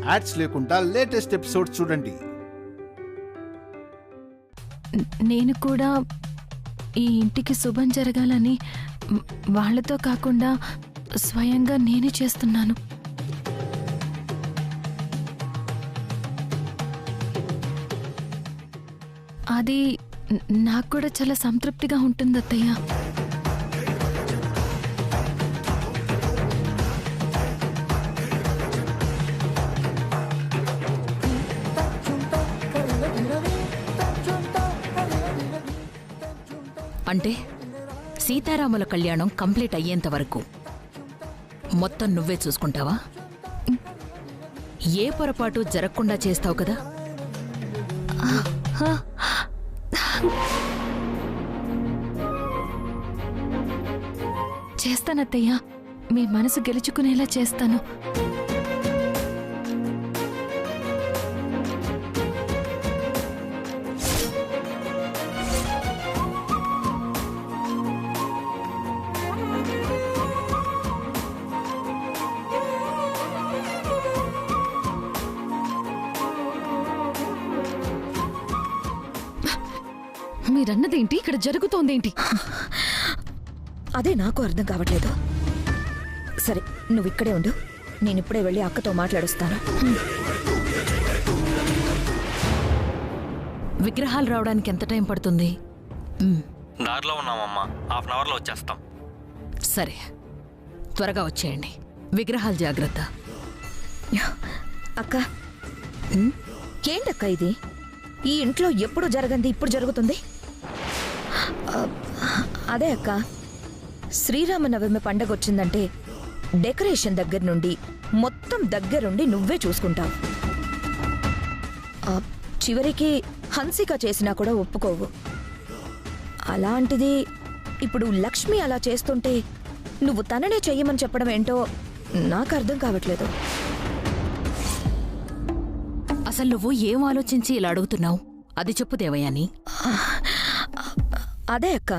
Ads లేకుండా latest episodes చూడండి. నేను కూడా ఈ ఇంటికి శుభం జరగాలని వాళ్లతో కాకుండా స్వయంగా నేనే చేస్తున్నాను. అది నాకు కూడా చాలా సంతృప్తిగా ఉంటుంది అత్తయ్య. అంటే సీతారాముల కళ్యాణం కంప్లీట్ అయ్యేంత వరకు మొత్తం నువ్వే చూసుకుంటావా? ఏ పొరపాటు జరగకుండా చేస్తావు కదా? చేస్తానత్తయ్య, మీ మనసు గెలుచుకునేలా చేస్తాను. మీరన్నదేంటి? ఇక్కడ జరుగుతోందేంటి? అదే నాకు అర్థం కావట్లేదు. సరే, నువ్వు ఇక్కడే ఉండు, నేనిప్పుడే వెళ్ళి అక్కతో మాట్లాడుస్తాను. విగ్రహాలు రావడానికి ఎంత టైం పడుతుంది? దారిలో ఉన్నామమ్మా, హాఫ్ అన్ అవర్లో వచ్చేస్తాం. సరే, త్వరగా వచ్చేయండి. విగ్రహాలు జాగ్రత్త. అక్క, ఏంటక్క ఇది? ఈ ఇంట్లో ఎప్పుడు జరగంది ఇప్పుడు జరుగుతుంది? అదే అక్క, శ్రీరామనవమి పండగ వచ్చిందంటే డెకరేషన్ దగ్గర నుండి మొత్తం దగ్గరుండి నువ్వే చూసుకుంటావు. చివరికి హన్సిక చేసినా కూడా ఒప్పుకోవు. అలాంటిది ఇప్పుడు లక్ష్మి అలా చేస్తుంటే నువ్వు తననే చెయ్యమని చెప్పడం ఏంటో నాకు అర్థం కావట్లేదు. అసలు నువ్వు ఏం ఆలోచించి ఇలా అడుగుతున్నావు? అది చెప్పు దేవయాని. అదే అక్క,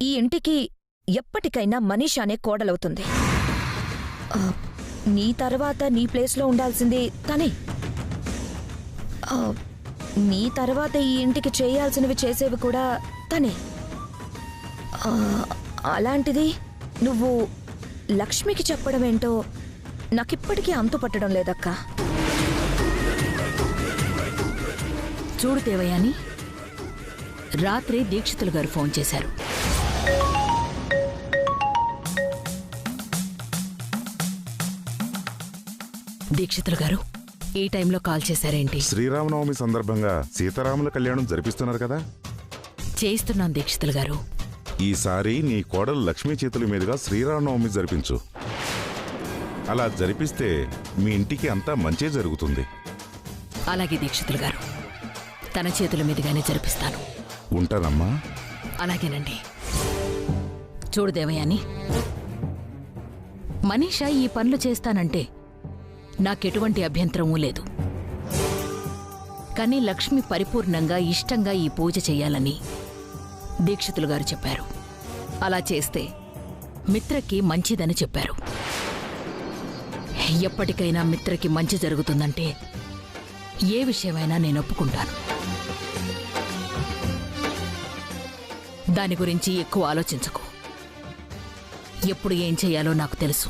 ఈ ఇంటికి ఎప్పటికైనా మనీషానే కోడలవుతుంది. నీ తర్వాత నీ ప్లేస్లో ఉండాల్సింది తనే. నీ తర్వాత ఈ ఇంటికి చేయాల్సినవి చేసేవి కూడా తనే. అలాంటిది నువ్వు లక్ష్మికి చెప్పడం ఏంటో నాకిప్పటికీ అంతుపట్టడం లేదక్కా. చూడు దేవయాని, రాత్రి దీక్షితులు గారు ఫోన్ చేశారు. దీక్షితులు గారు ఈ టైంలో కాల్ చేశారేంటి? శ్రీరామనవమి సందర్భంగా సీతారాముల కళ్యాణం జరిపిస్తున్నారు కదా? చేయిస్తున్నాను దీక్షితులు గారు. ఈసారి నీ కోడలు లక్ష్మీ చేతుల మీదుగా శ్రీరామనవమి జరిపించు. అలా జరిపిస్తే మీ ఇంటికి అంతా మంచే జరుగుతుంది. అలాగే దీక్షితులు గారు, తన చేతుల మీదుగానే జరిపిస్తాను. ఉంటానమ్మా. అలాగేనండి. చూడు దేవయాని, మనీషా ఈ పనులు చేస్తానంటే నాకెటువంటి అభ్యంతరమూ లేదు. కానీ లక్ష్మి పరిపూర్ణంగా ఇష్టంగా ఈ పూజ చెయ్యాలని దీక్షితులు గారు చెప్పారు. అలా చేస్తే మిత్రకి మంచిదని చెప్పారు. ఎప్పటికైనా మిత్రకి మంచి జరుగుతుందంటే ఏ విషయమైనా నేను ఒప్పుకుంటాను. దాని గురించి ఎక్కువ ఆలోచించకు. ఎప్పుడు ఏం చెయ్యాలో నాకు తెలుసు.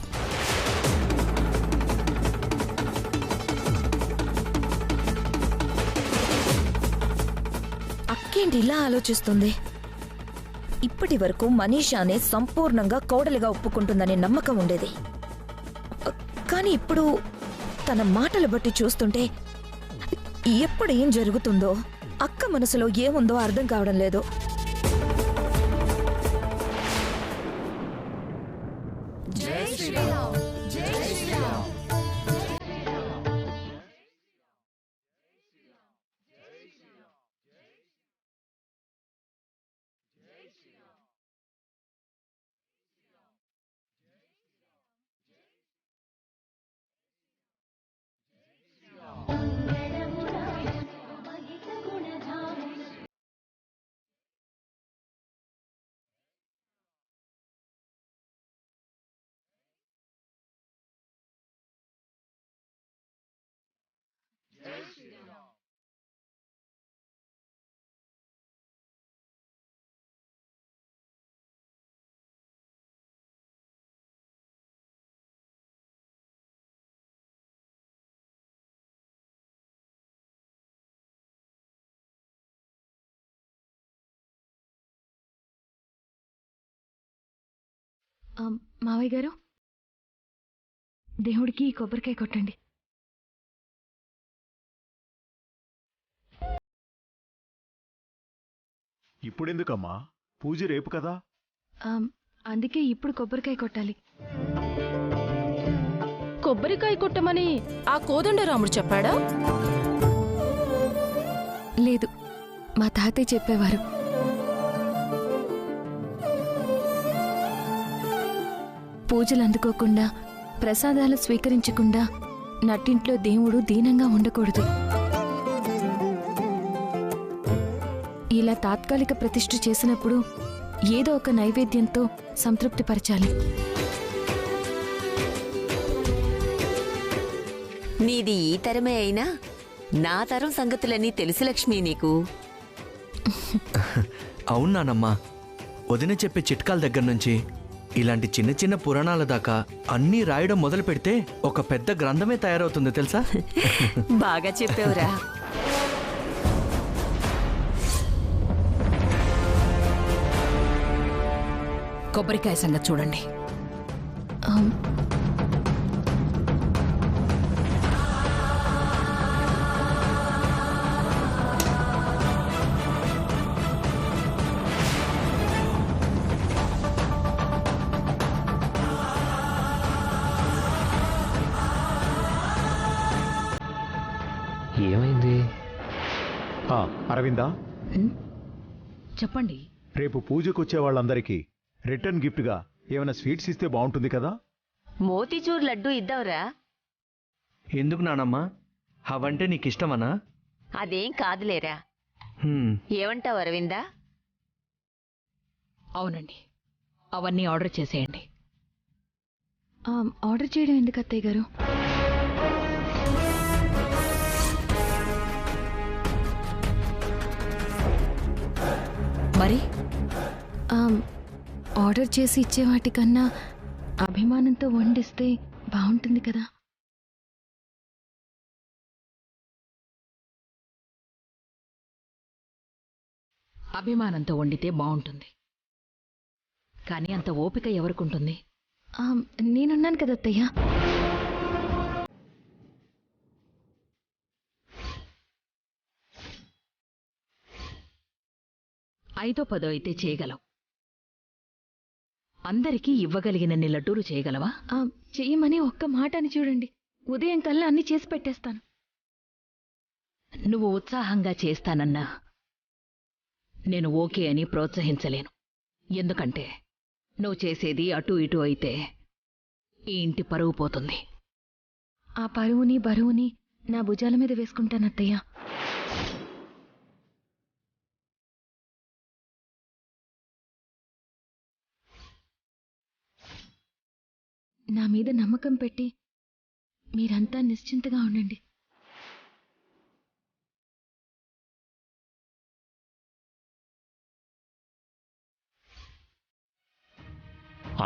అక్కేంటి ఇలా ఆలోచిస్తుంది? ఇప్పటి వరకు మనీషానే సంపూర్ణంగా కోడలిగా ఒప్పుకుంటుందనే నమ్మకం ఉండేది. కానీ ఇప్పుడు తన మాటలు బట్టి చూస్తుంటే ఎప్పుడు ఏం జరుగుతుందో, అక్క మనసులో ఏముందో అర్థం కావడం లేదు. మావయ్య గారు దేవుడికి కొబ్బరికాయ కొట్టండి. ఇప్పుడెందుకమ్మా? పూజ రేపు కదా. అందుకే ఇప్పుడు కొబ్బరికాయ కొట్టాలి. కొబ్బరికాయ కొట్టమని ఆ కోదండరాముడు చెప్పాడా? లేదు, మా తాతయ్య చెప్పేవారు. పూజలు అందుకోకుండా ప్రసాదాలు స్వీకరించకుండా నట్టింట్లో దేవుడు దీనంగా ఉండకూడదు. ఇలా తాత్కాలిక ప్రతిష్ఠ చేసినప్పుడు ఏదో ఒక నైవేద్యంతో సంతృప్తిపరచాలి. నీది ఈ తరమే అయినా నా తరం సంగతులన్నీ తెలుసు లక్ష్మి నీకు. అవునానమ్మా, వదిన చెప్పే చిట్కాల దగ్గర నుంచి ఇలాంటి చిన్న చిన్న పురాణాల దాకా అన్నీ రాయడం మొదలు పెడితే ఒక పెద్ద గ్రంథమే తయారవుతుంది తెలుసా? బాగా చెప్పావురా. కొబ్బరికాయ సంగతి చూడండి. ఏమైంది? అరవిందా, చెప్పండి. రేపు పూజకొచ్చే వాళ్ళందరికీ రిటర్న్ గిఫ్ట్గా ఏమైనా స్వీట్స్ ఇస్తే బాగుంటుంది కదా. మోతీచూర్ లడ్డు ఇద్దావురా. ఎందుకు నానమ్మా? అవంటే నీకిష్టమనా? అదేం కాదులేరా. ఏమంటావు అరవిందా? అవునండి, అవన్నీ ఆర్డర్ చేసేయండి. ఆర్డర్ చేయడం ఎందుకు అత్తయ్య గారు? మరి ఆర్డర్ చేసి ఇచ్చే వాటికన్నా అభిమానంతో వండిస్తే బాగుంటుంది కదా. అభిమానంతో వండితే బాగుంటుంది, కానీ అంత ఓపిక ఎవరికుంటుంది? నేనున్నాను కదా అత్తయ్య. ఐదో పదో అయితే చేయగలవు. అందరికీ ఇవ్వగలిగినన్ని లడ్డూలు చేయగలవా? చెయ్యమని ఒక్క మాట అని చూడండి, ఉదయం కల్లా అన్ని చేసి పెట్టేస్తాను. నువ్వు ఉత్సాహంగా చేస్తానన్నా నేను ఓకే అని ప్రోత్సహించలేను. ఎందుకంటే నువ్వు చేసేది అటూ ఇటూ అయితే ఈ ఇంటి పరువు పోతుంది. ఆ పరువుని బరువుని నా భుజాల మీద వేసుకుంటాను అత్తయ్య. నా మీద నమ్మకం పెట్టి మీరంతా నిశ్చింతగా ఉండండి.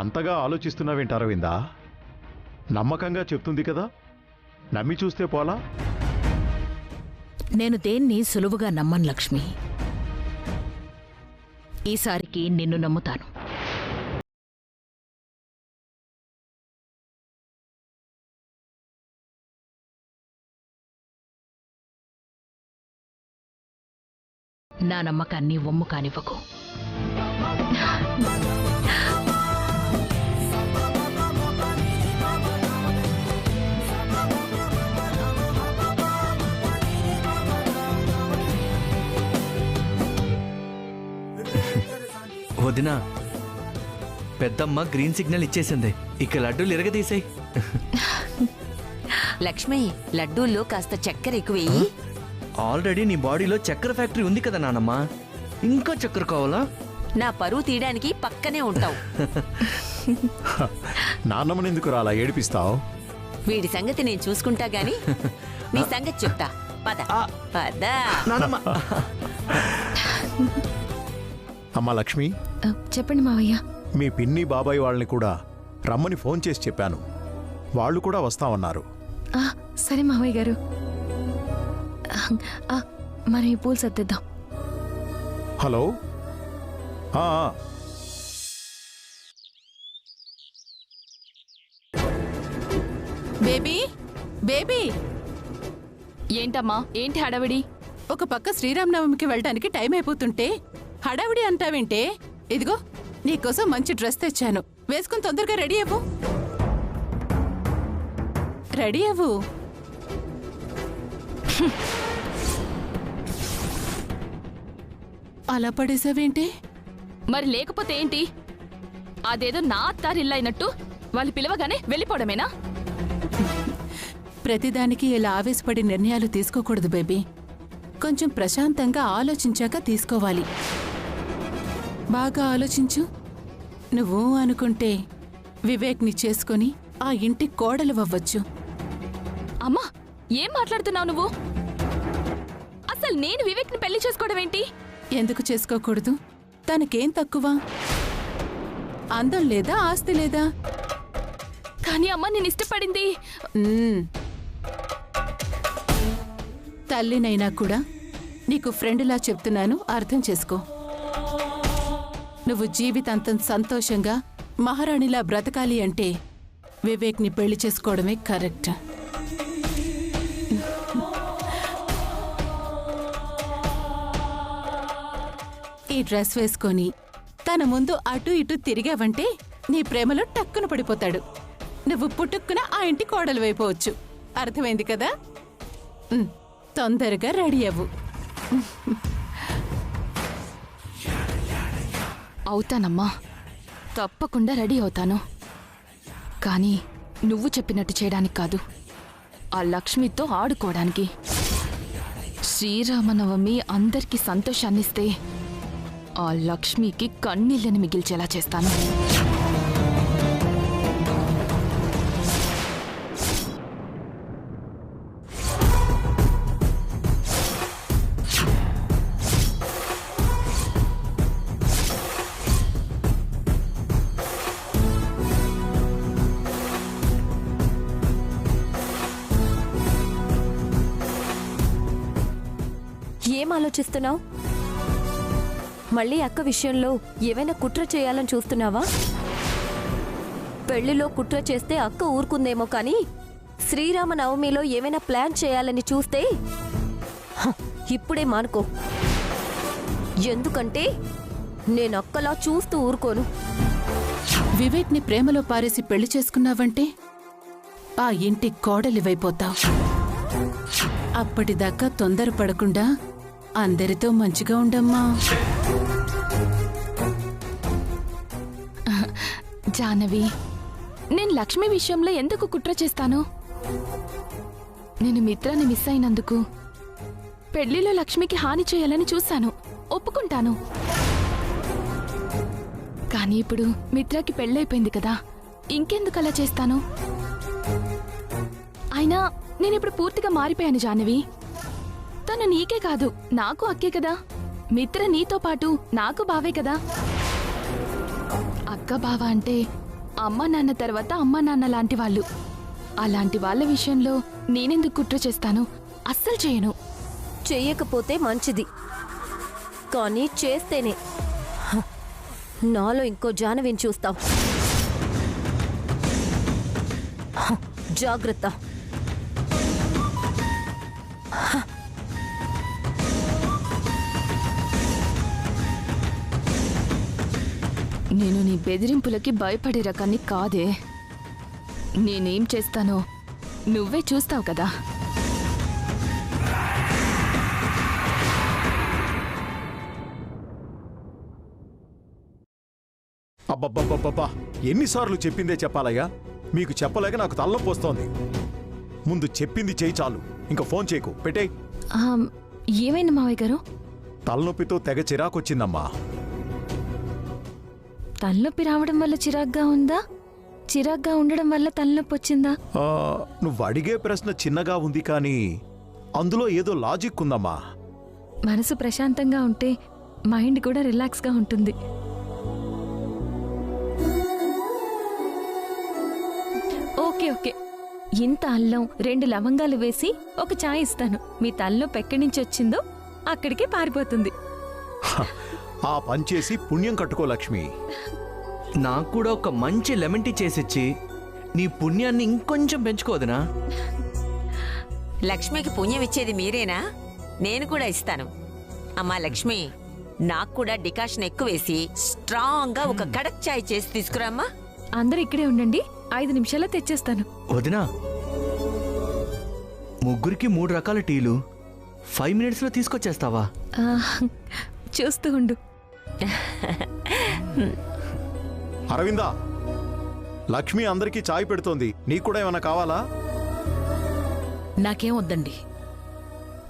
అంతగా ఆలోచిస్తున్నావేంటి అరవిందా? నమ్మకంగా చెప్తుంది కదా, నమ్మి చూస్తే పోలా. నేను దేన్ని సులువుగా నమ్మను లక్ష్మి. ఈసారికి నిన్ను నమ్ముతాను. నా నమ్మకాన్ని ఒమ్ము కానివ్వకు. వదినా, పెద్దమ్మ గ్రీన్ సిగ్నల్ ఇచ్చేసింది. ఇక లడ్డూలు ఇరగదీసాయి. లక్ష్మి, లడ్డూల్లో కాస్త చక్కెర ఎక్కువేయి. ఆల్రెడీ నీ బాడీలో చక్కెర ఫ్యాక్టరీ ఉంది కదా నానమ్మా, ఇంకా చక్కెర కావాలా? నా పరువు తీయడానికి పక్కనే ఉంటావు. నాన్నమ్మనెందుకు రాలా ఏడిపిస్తావు? వీడి సంగతి నేను చూసుకుంటా గాని నీ సంగతి చెప్తా. పద పద. నానమ్మ. అమ్మా లక్ష్మి, చెప్పండి మావయ్య. మీ పిన్ని బాబాయ్ వాళ్ళని కూడా రమ్మని ఫోన్ చేసి చెప్పాను. వాళ్ళు కూడా వస్తామన్నారు. సరే మావయ్య గారు, మనం ఈ పూలు సర్దిద్దాం. హలో, బేబీ బేబీ ఏంటమ్మా ఏంటి హడావిడి? ఒక పక్క శ్రీరామనవమికి వెళ్ళడానికి టైం అయిపోతుంటే హడావిడి అంటావేంటే? ఇదిగో నీకోసం మంచి డ్రెస్ తెచ్చాను, వేసుకుని తొందరగా రెడీ అవ్వు. రెడీ అవ్వు. అలా పడేసావేంటి? మరి లేకపోతే ఏంటి? అదేదో నా అత్తారిల్లైనట్టు వాళ్ళు పిలవగానే వెళ్ళిపోవడమేనా? ప్రతిదానికి ఇలా ఆవేశపడి నిర్ణయాలు తీసుకోకూడదు బేబీ. కొంచెం ప్రశాంతంగా ఆలోచించాక తీసుకోవాలి. బాగా ఆలోచించు. నువ్వు అనుకుంటే వివేక్ని చేసుకొని ఆ ఇంటి కోడలు అవ్వచ్చు. అమ్మా, ఏం మాట్లాడుతున్నావు నువ్వు? అసలు నేను వివేక్ని పెళ్లి చేసుకోవడం ఏంటి? ఎందుకు చేసుకోకూడదు? తనకేం తక్కువ? అందం లేదా, ఆస్తి లేదా? కానీ అమ్మ, నేను ఇష్టపడింది. తల్లినైనా కూడా నీకు ఫ్రెండ్లా చెప్తున్నాను, అర్థం చేసుకో. నువ్వు జీవితాంతం సంతోషంగా మహారాణిలా బ్రతకాలి అంటే వివేక్ని పెళ్లి చేసుకోవడమే కరెక్ట్. ఈ డ్రెస్ వేసుకొని తన ముందు అటు ఇటు తిరిగావంటే నీ ప్రేమలో టక్కున పడిపోతాడు. నువ్వు పుట్టుక్కున ఆ ఇంటి కోడలు వైపోవచ్చు. అర్థమైంది కదా? తొందరగా రెడీ అవ్వు. అవుతానమ్మా, తప్పకుండా రెడీ అవుతాను. కానీ నువ్వు చెప్పినట్టు చేయడానికి కాదు, ఆ లక్ష్మితో ఆడుకోవడానికి. శ్రీరామనవమి అందరికీ సంతోషాన్నిస్తే ఆ లక్ష్మికి కన్నీళ్ళని మిగిల్చేలా చేస్తాను. ఏం ఆలోచిస్తున్నావు? మళ్ళీ అక్క విషయంలో ఏవైనా కుట్ర చేయాలని చూస్తున్నావా? పెళ్లిలో కుట్ర చేస్తే అక్క ఊరుకుందేమో, కానీ శ్రీరామనవమిలో ఏమైనా ప్లాన్ చేయాలని చూస్తే ఇప్పుడే మానుకో. ఎందుకంటే నేను అక్కలా చూస్తూ ఊరుకోను. వివేక్ని ప్రేమలో పారేసి పెళ్లి చేసుకున్నావంటే ఆ ఇంటి కోడలివైపోతావు. అప్పటిదాకా తొందరపడకుండా అందరితో మంచిగా ఉండమ్మా. జాహ్నవి, నేను లక్ష్మి విషయంలో ఎందుకు కుట్ర చేస్తాను? నేను మిత్రాన్ని మిస్ అయినందుకు పెళ్లిలో లక్ష్మికి హాని చేయాలని చూశాను, ఒప్పుకుంటాను. కానీ ఇప్పుడు మిత్రకి పెళ్ళైపోయింది కదా, ఇంకెందుకు అలా చేస్తాను? అయినా నేనిప్పుడు పూర్తిగా మారిపోయాను జాహ్నవి. తను నీకే కాదు, నాకు అక్కే కదా. మిత్ర నీతో పాటు నాకు బావే కదా. అక్క బావ అంటే అమ్మ నాన్న తర్వాత అమ్మ నాన్న లాంటి వాళ్ళు. అలాంటి వాళ్ళ విషయంలో నేనెందుకు కుట్ర చేస్తాను? అస్సలు చేయను. చెయ్యకపోతే మంచిది, కానీ చేస్తేనే నాలో ఇంకో జాహ్నవిని చూస్తావు. జాగ్రత్త. నేను నీ బెదిరింపులకి భయపడే రకాన్ని కాదే. నేనేం చేస్తానో నువ్వే చూస్తావు కదా. అబ్బబ్బబ్బబ్బా, ఎన్నిసార్లు చెప్పిందే చెప్పాలయ్యా? మీకు చెప్పలేక నాకు తలనొప్పి వస్తోంది. ముందు చెప్పింది చేయి చాలు, ఇంకా ఫోన్ చేయకు, పెట్టేయ్. ఏమైంది మావయ్య గారు? తలనొప్పితో తెగ చిరాకొచ్చిందమ్మా. తలనొప్పి రావడం వల్ల చిరాగ్గా ఉందా? చిరాగ్గా ఉండడం వల్ల తలనొప్పి వచ్చిందా? నువ్వు అడిగే ప్రశ్న చిన్నగా ఉంది, కానీ అందులో ఏదో లాజిక్ ఉందమ్మా. మనసు ప్రశాంతంగా ఉంటే మైండ్ కూడా రిలాక్స్గా ఉంటుంది. ఓకే ఓకే, ఇంత అల్లం 2 లవంగాలు వేసి ఒక చాయ్ ఇస్తాను. మీ తలనొప్పి ఎక్కడి నుంచి వచ్చిందో అక్కడికే పారిపోతుంది. ఆ పని చేసి పుణ్యం కట్టుకో లక్ష్మి. నాకు కూడా ఒక మంచి లెమన్ టీ చేసిచ్చి నీ పుణ్యాన్ని ఇంకొంచెం పెంచుకోవద్దునా? లక్ష్మికి పుణ్యం ఇచ్చేది మీరేనా? నేను కూడా ఇస్తాను. అమ్మా లక్ష్మి, నాకు కూడా డికాషన్ ఎక్కువ వేసి స్ట్రాంగ్ గా ఒక కడక్ చాయ్ చేసి తీసుకురామ్మా. అందరూ ఇక్కడే ఉండండి, 5 నిమిషాల్లో తెచ్చేస్తాను. వదినా, ముగ్గురికి 3 రకాల టీలు 5 మినిట్స్లో తీసుకొచ్చేస్తావా? ఆ, చూస్తూ ఉండు. అరవిందా, లక్ష్మి అందరికీ చాయ్ పెడుతోంది, నీకు కూడా ఏమైనా కావాలా? నాకేం వద్దండి,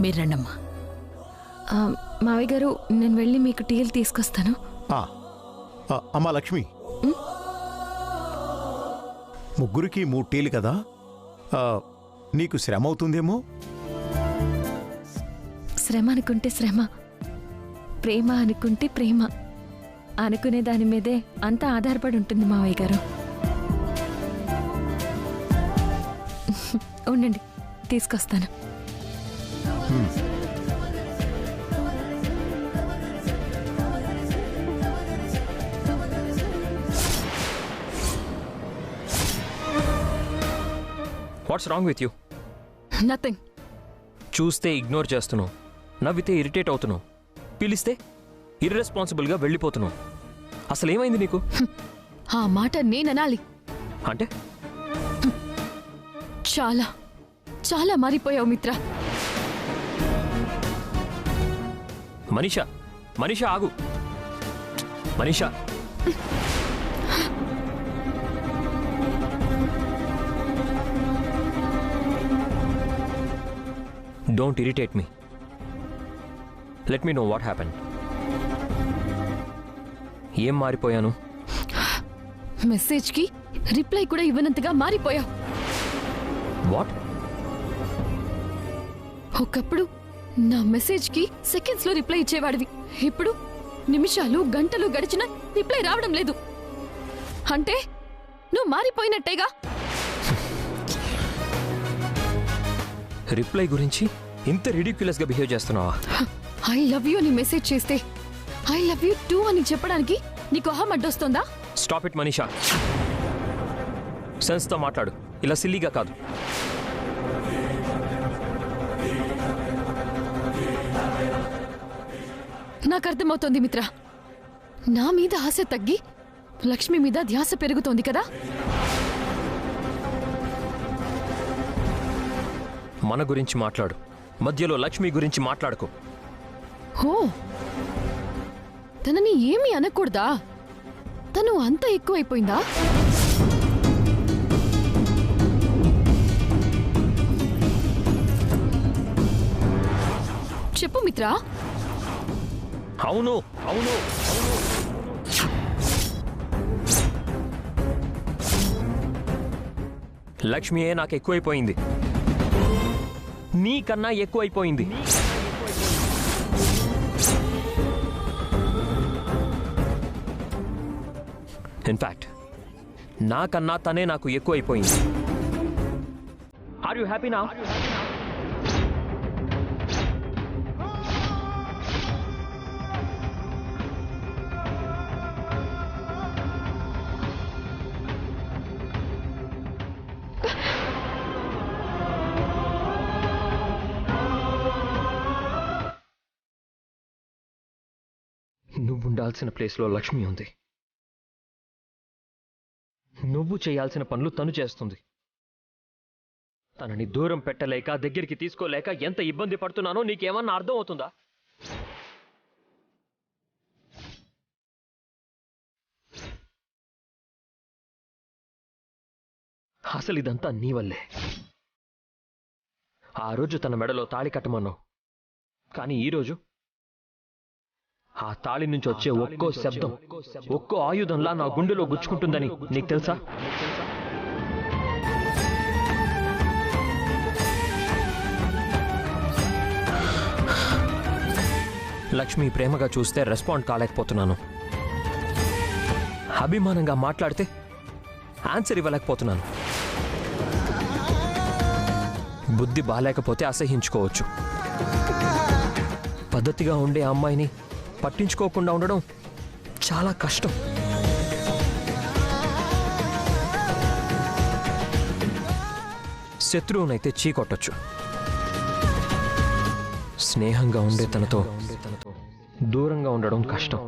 మీరు రండమ్మా. మావయ్య గారు, నేను వెళ్ళి మీకు టీలు తీసుకొస్తాను. అమ్మా లక్ష్మి, ముగ్గురికి 3 టీలు కదా, నీకు శ్రమ అవుతుందేమో. శ్రమ అనుకుంటే శ్రమ, ప్రేమ అనుకుంటే ప్రేమ, అనుకునే దాని మీదే అంతా ఆధారపడి ఉంటుంది మావయ్య గారు. ఉండండి, తీసుకొస్తాను. What's wrong with you? Nothing. చూస్తే ఇగ్నోర్ చేస్తున్నావు, నవ్వితే ఇరిటేట్ అవుతున్నావు, పిలిస్తే ఇర్రెస్పాన్సిబుల్గా వెళ్ళిపోతున్నావు. అసలు ఏమైంది నీకు? ఆ మాట నేననాలి అంటే? చాలా చాలా మారిపోయావు మిత్ర. మనీషా, మనీషా ఆగు. Manisha, don't irritate me. Let me know what happen. ఏం మారిపోయాను? మెసేజ్కి రిప్లై కూడా ఇవ్వనంతగా మారిపోయావు. వాట్? ఒకప్పుడు నా మెసేజ్కి సెకండ్స్లో రిప్లై ఇచ్చేవాడివి, ఇప్పుడు నిమిషాలు గంటలు గడిచినా రిప్లై రావడం లేదు. అంటే నువ్వు మారిపోయినట్టేగా. రిప్లై గురించి ఇంత రిడిక్యులస్గా బిహేవ్ చేస్తున్నావా? ఐ లవ్ యూ అని మెసేజ్ చేస్తే ఐ లవ్ యూ టూ అని చెప్పడానికి నీకు అహం అడ్డొస్తుందా? Stop it Manisha. సెన్స్తో మాట్లాడు, ఇలా సిల్లీగా కాదు. నాకు అర్థమవుతోంది మిత్ర, నా మీద ఆశ తగ్గి లక్ష్మి మీద ధ్యాస పెరుగుతోంది కదా. మన గురించి మాట్లాడు, మధ్యలో లక్ష్మి గురించి మాట్లాడుకో. ఓ, తనని ఏమీ అనకూడదా? తను అంత ఎక్కువైపోయిందా? చెప్పు మిత్ర. అవును అవును అవును. లక్ష్మియే నాకు ఎక్కువైపోయింది, నీకన్నా ఎక్కువైపోయింది. ఇన్ఫాక్ట్ నాకన్నా తనే నాకు ఎక్కువైపోయింది. Are you happy now? నువ్వు ఉండాల్సిన ప్లేస్లో లక్ష్మి ఉంది. నువ్వు చేయాల్సిన పనులు తను చేస్తుంది. తనని దూరం పెట్టలేక, దగ్గరికి తీసుకోలేక ఎంత ఇబ్బంది పడుతున్నానో నీకేమన్నా అర్థం అవుతుందా? అసలు ఇదంతా నీ వల్లే. ఆ రోజు తన మెడలో తాళి కట్టమన్నావు, కానీ ఈరోజు ఆ తాళి నుంచి వచ్చే ఒక్కో శబ్దం ఒక్కో ఆయుధంలా నా గుండెలో గుచ్చుకుంటుందని నీకు తెలుసా? లక్ష్మి ప్రేమగా చూస్తే రెస్పాండ్ కాలేకపోతున్నాను, అభిమానంగా మాట్లాడితే ఆన్సర్ ఇవ్వలేకపోతున్నాను. బుద్ధి బాలేకపోతే అసహించుకోవచ్చు, పద్ధతిగా ఉండే అమ్మాయిని పట్టించుకోకుండా ఉండడం చాలా కష్టం. శత్రువునైతే చీకొట్టొచ్చు, స్నేహంగా ఉండే తనతో దూరంగా ఉండడం కష్టం.